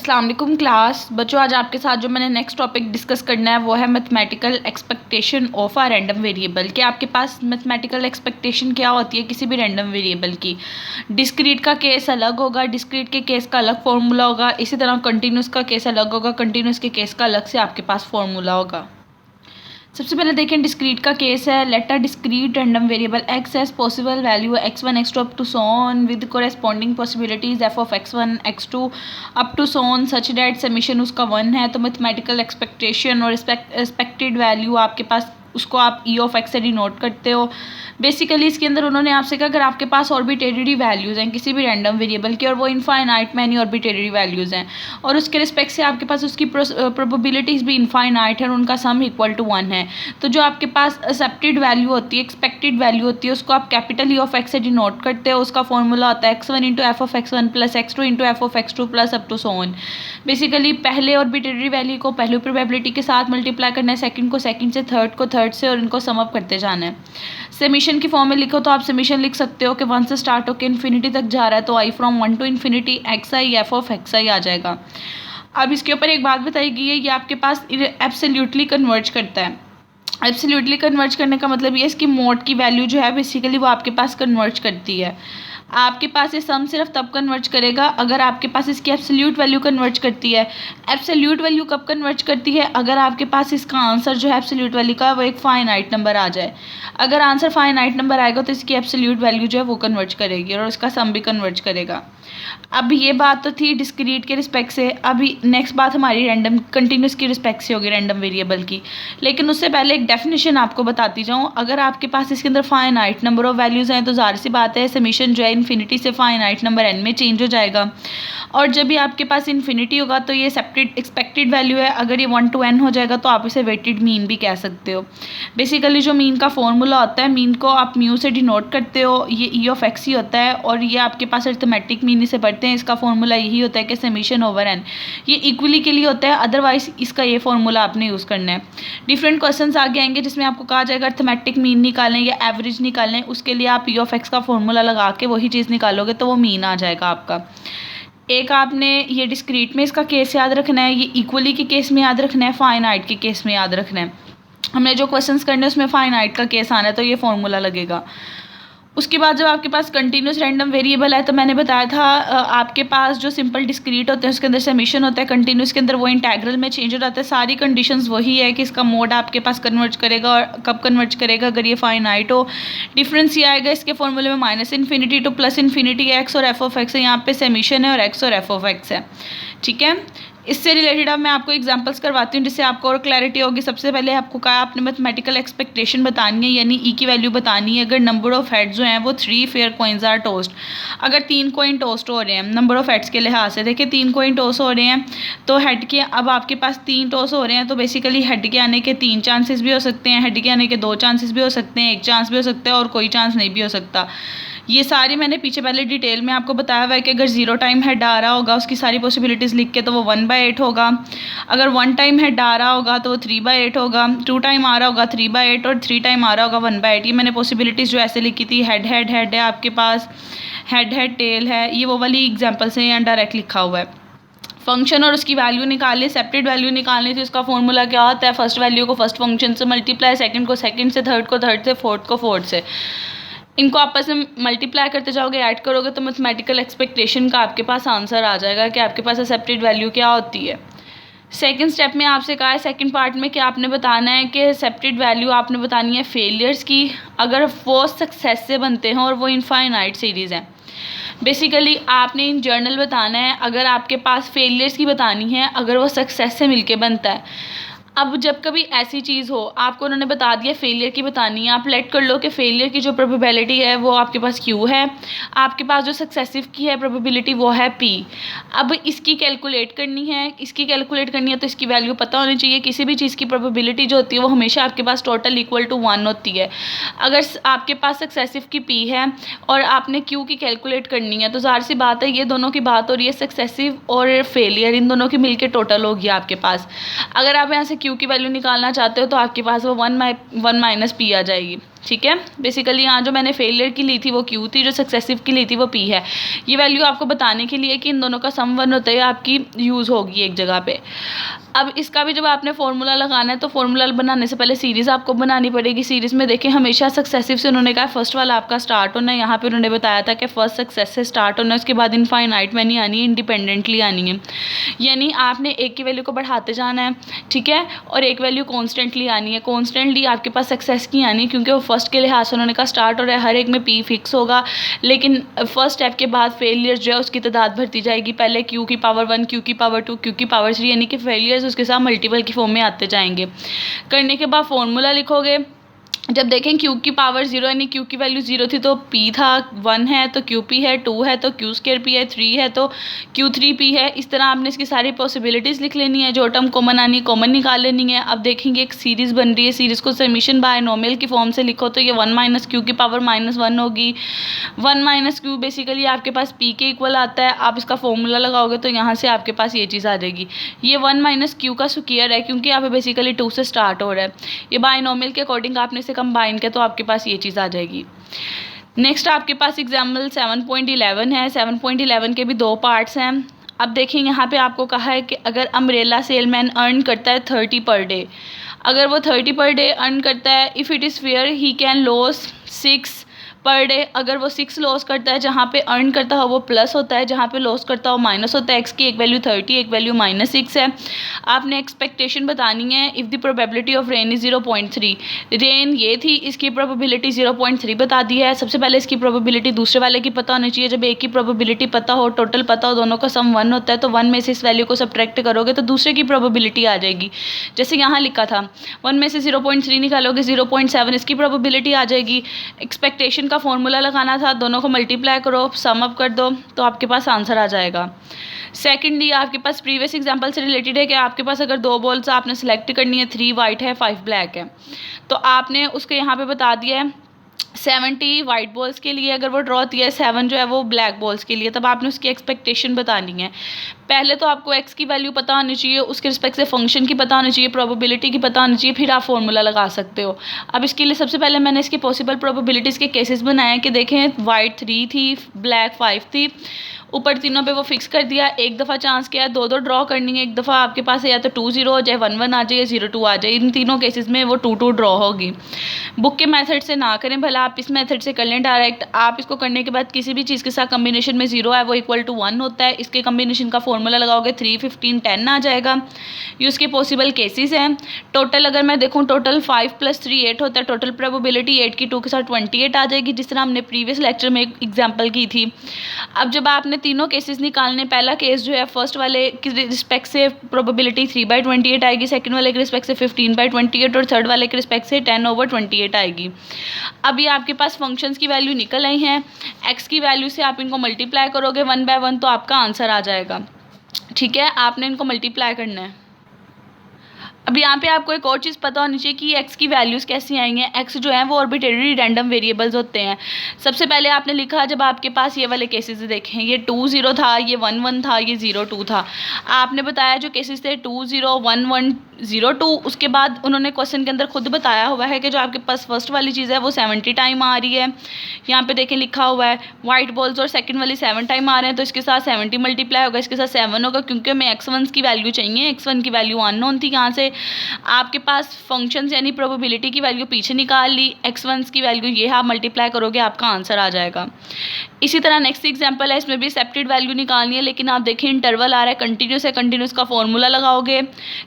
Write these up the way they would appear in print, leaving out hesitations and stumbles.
अस्सलाम वालेकुम क्लास बच्चों, आज आपके साथ जो मैंने नेक्स्ट टॉपिक डिस्कस करना है वो है mathematical expectation of a random variable. कि आपके पास मैथमेटिकल एक्सपेक्टेशन क्या होती है किसी भी रैंडम वेरिएबल की। डिस्क्रीट का केस अलग होगा, डिस्क्रीट के केस का अलग फार्मूला होगा, इसी तरह कंटिन्यूस का केस अलग होगा, कंटिन्यूस के केस का अलग से आपके पास फार्मूला होगा। सबसे पहले देखें डिस्क्रीट का केस है। Let a discrete random variable x as possible value x1 x2 up to so on with corresponding possibilities f of x1 x2 up to so on such that summation उसका 1 है। तो mathematical expectation और expected value आपके पास उसको आप E of X से denote करते हो। बेसिकली इसके अंदर उन्होंने आपसे कहा अगर आपके पास ऑर्बिटरी वैल्यूज़ हैं किसी भी रैंडम वेरिएबल की और वो इनफाइनाइट मैनी ऑर्बिटरी वैल्यूज़ हैं और उसके रिस्पेक्ट से आपके पास उसकी प्रोबेबिलिटीज़ भी इनफाइनाइट है और उनका सम इक्वल टू 1 है। तो जो आपके पास एक्सेप्टेड वैल्यू होती है, एक्सपेक्टेड वैल्यू होती है, उसको आप कैपिटल ई ऑफ एक्स से डिनोट करते हो। उसका फॉर्मूला होता है x1 into f of x1 plus x2 into f of x2 plus up to so on. Basically पहले ऑर्बिटरी वैल्यू को पहले प्रोबेबिलिटी के साथ मल्टीप्लाई करना है, सेकंड को सेकंड से, थर्ड को थर्ड से, और इनको सम अप करते जाना है। समीशन की फॉर्म में लिखो तो आप समीशन लिख सकते हो कि 1 से स्टार्ट होकर इन्फिनिटी तक जा रहा है तो I from 1 to infinity X I F of X I आ जाएगा। अब इसके ऊपर एक बात बताई गई है, ये आपके पास एब्सोल्युटली कन्वर्ज करता है। एब्सोल्युटली कन्वर्ज करने का मतलब ये इसकी मोड की वैल्यू जो है बेसिकली वो आपके पास कन्वर्ज करती है। आपके पास ये सम सिर्फ तब कन्वर्ज करेगा अगर आपके पास इसकी एब्सोल्यूट वैल्यू कन्वर्ज करती है। एब्सोल्यूट वैल्यू कब कन्वर्ज करती है? अगर आपके पास इसका आंसर जो है एब्सोल्यूट वैल्यू का वो एक फाइनाइट नंबर आ जाए। अगर आंसर फाइनाइट नंबर आएगा तो इसकी एब्सोल्यूट वैल्यू जो है वो कन्वर्ज करेगी और उसका सम भी कन्वर्ज करेगा। अब ये बात तो थी डिस्क्रीट के रिस्पेक्ट से। अभी नेक्स्ट बात हमारी रैंडम कंटिन्यूस की रिस्पेक्ट से होगी, रैंडम वेरिएबल की। लेकिन उससे पहले एक डेफिनेशन आपको बताती जाऊँ। अगर आपके पास इसके अंदर फाइनाइट नंबर ऑफ वैल्यूज़ हैं तो ज़ाहिर सी बात है समीशन जो है इन्फिनिटी से फाइनाइट नंबर n में चेंज हो जाएगा। और जब भी आपके पास इन्फिनिटी होगा तो ये एक्सपेक्टेड वैल्यू है, अगर ये 1 to n हो जाएगा तो आप इसे वेटेड मीन भी कह सकते हो। बेसिकली जो मीन का फॉर्मूला होता है, मीन को आप म्यू से डिनोट करते हो, ये ई ऑफ एक्स ही होता है और ये आपके पास अर्थमेटिक मीन इसे पढ़ते हैं। इसका फॉर्मूला यही होता है कि समीशन ओवर n, ये इक्वली के लिए होता है, अदरवाइज इसका ये फॉर्मूला आपने यूज़ करना है। डिफरेंट क्वेश्चन आगे आएंगे जिसमें आपको कहा जाएगा अर्थमेटिक मीन निकालें या एवरेज निकालें, उसके लिए आप ई ऑफ एक्स का फॉर्मूला लगा के वही चीज़ निकालोगे तो वो मीन आ जाएगा आपका। एक आपने ये डिस्क्रीट में इसका केस याद रखना है, ये इक्वली के केस में याद रखना है, फाइनाइट के केस में याद रखना है। हमने जो क्वेश्चंस करने हैं उसमें फाइनाइट का केस आना है तो ये फॉर्मूला लगेगा। उसके बाद जब आपके पास कंटिन्यूस रैंडम वेरिएबल है तो मैंने बताया था आपके पास जो सिंपल डिस्क्रीट होते हैं उसके अंदर समीशन होता है, कंटिन्यूस के अंदर वो इंटेग्रल में चेंज हो जाता है। सारी कंडीशंस वही है कि इसका मोड आपके पास कन्वर्ज करेगा और कब कन्वर्ज करेगा, अगर ये फाइनाइट हो। डिफरेंस ये आएगा इसके फॉर्मूले में minus infinity two plus infinity x और एफ ऑफ एक्स है, यहाँ पे समीशन है और एक्स और एफ ऑफ एक्स है। ठीक है, इससे रिलेटेड अब मैं आपको एग्जांपल्स करवाती हूँ जिससे आपको और क्लैरिटी होगी। सबसे पहले आपको कहा आपने मैथमेटिकल एक्सपेक्टेशन बतानी है यानी ई की वैल्यू बतानी है। अगर नंबर ऑफ हेड्स जो हैं वो 3 फेयर कॉइन्स आर टोस्ट, अगर 3 कॉइन टोस्ट हो रहे हैं नंबर ऑफ हेड्स के लिहाज से, देखिए 3 कॉइन टोस्ट हो रहे हैं तो हेड के अब आपके पास 3 टोस हो रहे हैं तो बेसिकली हेड के आने के 3 चांसेस भी हो सकते हैं, हेड के आने के 2 चांसेस भी हो सकते हैं, 1 चांस भी हो सकता है और कोई चांस नहीं भी हो सकता। ये सारी मैंने पीछे पहले डिटेल में आपको बताया हुआ है कि अगर 0 टाइम हेड आ रहा होगा उसकी सारी पॉसिबिलिटीज़ लिख के तो वो 1/8 होगा। अगर 1 टाइम हेड आ रहा होगा तो वो 3/8 होगा, 2 टाइम आ रहा होगा 3/8 और 3 टाइम आ रहा होगा 1/8। ये मैंने पॉसिबिलिटीज़ जो ऐसे लिखी थी, हेड है आपके पास, हेड टेल है, ये वो वाली एग्जाम्पल से यहाँ डायरेक्ट लिखा हुआ है। फंक्शन और उसकी वैल्यू निकालिए, सेपरेट वैल्यू निकालनी थी, उसका फॉर्मूला क्या होता है? फर्स्ट वैल्यू को फर्स्ट फंक्शन से मल्टीप्लाई, सेकंड को सेकंड से, थर्ड को थर्ड से, फोर्थ को फोर्थ से। इनको आपस में मल्टीप्लाई करते जाओगे, ऐड करोगे तो मैथमेटिकल एक्सपेक्टेशन का आपके पास आंसर आ जाएगा कि आपके पास एक्सेप्टेड वैल्यू क्या होती है। सेकंड स्टेप में आपसे कहा है सेकंड पार्ट में कि आपने बताना है कि एक्सेप्टेड वैल्यू आपने बतानी है फेलियर्स की, अगर वो सक्सेस से बनते हैं और वो इनफाइनाइट सीरीज़ है। बेसिकली आपने इन जर्नल बताना है, अगर आपके पास फेलियर्स की बतानी है अगर वो सक्सेस से मिलके बनता है। अब जब कभी ऐसी चीज़ हो, आपको उन्होंने बता दिया फेलियर की बतानी है, आप लेट कर लो कि फेलियर की जो प्रोबेबिलिटी है वो आपके पास क्यू है, आपके पास जो सक्सेसिव की है प्रोबेबिलिटी वो है पी। अब इसकी कैलकुलेट करनी है, तो इसकी वैल्यू पता होनी चाहिए। किसी भी चीज़ की प्रोबेबिलिटी जो होती है वो हमेशा आपके पास टोटल इक्वल टू 1 होती है। अगर आपके पास सक्सेसिव की पी है और आपने क्यू की कैलकुलेट करनी है तो ज़ाहिर सी बात है ये दोनों की बात हो रही है, सक्सेसिव और फेलियर इन दोनों की मिलके टोटल होगी आपके पास। अगर आप यहाँ से क्यू की वैल्यू निकालना चाहते हो तो आपके पास वो 1 माइनस पी आ जाएगी। ठीक है। बेसिकली यहाँ जो मैंने फेलियर की ली थी वो Q थी, जो सक्सेसिव की ली थी वो P है। ये वैल्यू आपको बताने के लिए कि इन दोनों का सम 1 होता है आपकी यूज़ होगी एक जगह पे। अब इसका भी जब आपने फॉर्मूला लगाना है तो फॉर्मूला बनाने से पहले सीरीज़ आपको बनानी पड़ेगी। सीरीज़ में देखें हमेशा सक्सेसिव से उन्होंने कहा फर्स्ट वाला आपका स्टार्ट होना है। यहाँ पे उन्होंने बताया था कि फर्स्ट सक्सेस से स्टार्ट होना है, उसके बाद इनफाइनाइट में नहीं आनी है, इंडिपेंडेंटली आनी है। यानी आपने एक की वैल्यू को बढ़ाते जाना है, ठीक है, और एक वैल्यू कॉन्स्टेंटली आनी है। कॉन्स्टेंटली आपके पास सक्सेस की आनी, क्योंकि वो फर्स्ट के लिहाज से उन्होंने कहा स्टार्ट हो रहा है, हर एक में P फिक्स होगा, लेकिन फर्स्ट स्टेप के बाद फेलियर जो है उसकी तादाद बढ़ती जाएगी। पहले Q की पावर 1, Q की पावर 2, Q की पावर 3, यानी कि फेलियर्स उसके साथ मल्टीपल की फॉर्म में आते जाएंगे। करने के बाद फॉर्मूला लिखोगे। जब देखें Q की पावर 0 यानी Q की वैल्यू 0 थी तो P था, 1 है तो QP है, 2 है तो Q2P है, 3 है तो Q3P है। इस तरह आपने इसकी सारी पॉसिबिलिटीज़ लिख लेनी है। जो टर्म कॉमन आनी कॉमन निकाल लेनी है। अब देखेंगे एक सीरीज़ बन रही है, सीरीज़ को समीशन बायनोमियल की फॉर्म से लिखो तो ये 1 माइनस Q की पावर -1 होगी। 1 माइनस Q बेसिकली आपके पास P के इक्वल आता है। आप इसका फॉर्मूला लगाओगे तो यहाँ से आपके पास ये चीज़ आ जाएगी। ये 1 माइनस Q का स्क्वायर है, क्योंकि यहाँ पे बेसिकली 2 से स्टार्ट हो रहा है। ये बायनोमियल के अकॉर्डिंग आपने इसे कंबाइन किया तो आपके पास ये चीज़ आ जाएगी। नेक्स्ट आपके पास एग्जाम्पल 7.11 है। 7.11 के भी 2 पार्ट्स हैं। अब देखें यहाँ पे आपको कहा है कि अगर अम्ब्रेला सेलमैन अर्न करता है 30 पर डे, अगर वो 30 पर डे अर्न करता है, if it is fair he can loss 6 per day. अगर वो 6 लॉस करता है, जहाँ पे अर्न करता हो वो प्लस होता है, जहाँ पे लॉस करता हो माइनस होता है। एक्स की एक वैल्यू 30, एक वैल्यू -6 है। आपने एक्सपेक्टेशन बतानी है। If the probability of rain is 0.3, rain ये थी, इसकी प्रोबेबिलिटी 0.3 बता दी है। सबसे पहले इसकी प्रोबेबिलिटी दूसरे वाले की पता होनी चाहिए। जब एक की प्रोबेबिलिटी पता हो, टोटल पता हो, दोनों का सम 1 होता है तो 1 में से इस वैल्यू को सब्ट्रैक्ट करोगे तो दूसरे की प्रोबेबिलिटी आ जाएगी। जैसे यहाँ लिखा था 1 में से 0.3 निकालोगे 0.7 इसकी प्रोबेबिलिटी आ जाएगी। एक्सपेक्टेशन का फॉर्मूला लगाना था, दोनों को मल्टीप्लाई करो, सम अप कर दो तो आपके पास आंसर आ जाएगा। सेकेंडली आपके पास प्रीवियस एग्जांपल से रिलेटेड है कि आपके पास अगर 2 बॉल्स आपने सेलेक्ट करनी है, 3 वाइट है 5 ब्लैक है, तो आपने उसके यहाँ पे बता दिया है 70 वाइट बॉल्स के लिए अगर वो ड्रॉ होती है, 7 जो है वो ब्लैक बॉल्स के लिए। तब आपने उसकी एक्सपेक्टेशन बतानी है। पहले तो आपको एक्स की वैल्यू पता होनी चाहिए, उसके रिस्पेक्ट से फंक्शन की पता होनी चाहिए, प्रोबेबिलिटी की पता होनी चाहिए, फिर आप फॉर्मूला लगा सकते हो। अब इसके लिए सबसे पहले मैंने इसकी पॉसिबल प्रोबेबिलिटीज़ के केसेस बनाए कि देखें वाइट 3 थी, ब्लैक 5 थी, ऊपर तीनों पे वो फिक्स कर दिया। एक दफ़ा चांस किया, 2 ड्रॉ करनी है। एक दफ़ा आपके पास है या तो 2 0 हो जाए, 1 1 आ जाए, या 0 2 आ जाए। इन तीनों केसेस में वो 2 2 ड्रॉ होगी। बुक के मेथड से ना करें, भला आप इस मेथड से कर लें डायरेक्ट। आप इसको करने के बाद किसी भी चीज़ के साथ कम्बिनेशन में 0 है वो इक्वल टू 1 होता है। इसके कम्बिनेशन का फॉर्मूला लगाओगे 3 15 10 आ जाएगा। ये उसके पॉसिबल केसेस हैं। टोटल अगर मैं देखूँ टोटल 5 + 3 8 होता है। टोटल प्रोबेबिलिटी 8 की 2 के साथ 28 आ जाएगी, जिस तरह हमने प्रीवियस लेक्चर में एक एग्जाम्पल की थी। अब जब आपने तीनों केसेस निकालने, पहला केस जो है फर्स्ट वाले के रिस्पेक्ट से प्रोबेबिलिटी 3/28 आएगी, सेकंड वाले के रिस्पेक्ट से 15/28 और थर्ड वाले के रिस्पेक्ट से 10/28 आएगी। अभी आपके पास फंक्शंस की वैल्यू निकल आई हैं। एक्स की वैल्यू से आप इनको मल्टीप्लाई करोगे 1 बाय 1 तो आपका आंसर आ जाएगा। ठीक है, आपने इनको मल्टीप्लाई करना है। अब यहाँ पे आपको एक और चीज़ पता होनी चाहिए कि एक्स की वैल्यूज़ कैसी आई हैं। एक्स जो हैं वो आर्बिट्रेरी रैंडम वेरिएबल्स होते हैं। सबसे पहले आपने लिखा जब आपके पास ये वाले केसेस देखें, ये 2 0 था, ये 1 1 था, ये 0 2 था। आपने बताया जो केसेस थे 2 0 1 1 0 2, उसके बाद उन्होंने क्वेश्चन के अंदर खुद बताया हुआ है कि जो आपके पास फर्स्ट वाली चीज़ है वो 70 टाइम आ रही है। यहाँ पे देखें लिखा हुआ है वाइट बॉल्स और सेकंड वाली 7 टाइम आ रहे हैं, तो इसके साथ 70 मल्टीप्लाई होगा, इसके साथ 7 होगा, क्योंकि हमें x1 की वैल्यू चाहिए। x1 की वैल्यू अननोन थी। यहाँ से आपके पास फंक्शंस यानी प्रोबेबिलिटी की वैल्यू पीछे निकाल ली, x1 की वैल्यू ये आप मल्टीप्लाई करोगे आपका आंसर आ जाएगा। इसी तरह नेक्स्ट एग्जांपल है, इसमें भी एक्सेप्टेड वैल्यू निकालनी है, लेकिन आप देखिए इंटरवल आ रहा है, कंटिन्यूस है, कंटिन्यूस का फॉर्मूला लगाओगे।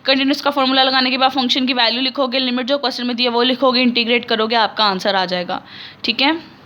कंटिन्यूस का फॉर्मूला लगाने के बाद फंक्शन की वैल्यू लिखोगे, लिमिट जो क्वेश्चन में दी है वो लिखोगे, इंटीग्रेट करोगे, आपका आंसर आ जाएगा। ठीक है।